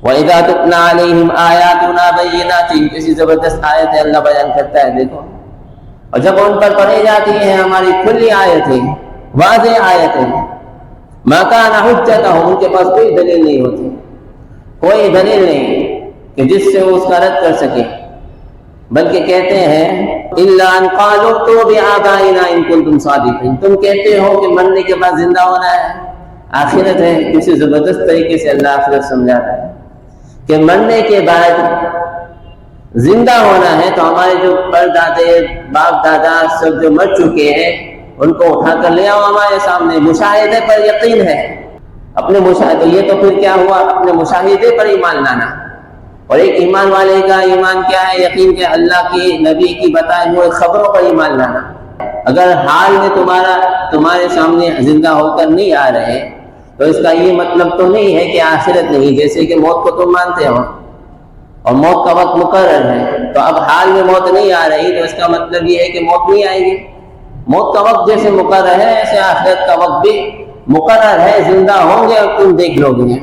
وَإِذَا تُتْلَىٰ عَلَيْهِمْ آيَاتُنَا بَيِّنَاتٍ، کسی زبردست آیت ہے اللہ بیان کرتا ہے، دیکھو، اور جب ان پر پڑھی جاتی ہیں ہماری کھلی آیتیں، واضح آیتیں، مَا كَانَ حُجَّتَهُمْ، ان کے پاس کوئی دلیل نہیں ہوتی، کوئی دلیل نہیں کہ جس سے وہ اس کا رد کر سکے، بلکہ کہتے ہیں إِلَّا أَنْ قَالُوا ائْتُوا بِآبَائِنَا إِن كُنتُمْ صَادِقِينَ، تم کہتے ہو کہ مرنے کے بعد زندہ ہونا ہے، آخرت ہے، کسی زبردست طریقے سے اللہ آخرت سمجھا رہا ہے کہ مرنے کے بعد زندہ ہونا ہے، تو ہمارے جو پردادے باپ دادا سب جو مر چکے ہیں ان کو اٹھا کر لے آؤ ہمارے سامنے، مشاہدے پر یقین ہے، اپنے مشاہدے، یہ تو پھر کیا ہوا، اپنے مشاہدے پر ایمان لانا۔ اور ایک ایمان والے کا ایمان کیا ہے، یقین کہ اللہ کی نبی کی بتائے ہوئے خبروں پر ایمان لانا۔ اگر حال میں تمہارے سامنے زندہ ہو کر نہیں آ رہے تو اس کا یہ مطلب تو نہیں ہے کہ آخرت نہیں، جیسے کہ موت کو تم مانتے ہو اور موت کا وقت مقرر ہے، تو اب حال میں موت نہیں آ رہی تو اس کا مطلب یہ ہے کہ موت نہیں آئے گی۔ موت کا وقت جیسے مقرر ہے ایسے آخرت کا وقت بھی مقرر ہے، زندہ ہوں گے اور تم دیکھ لو گے۔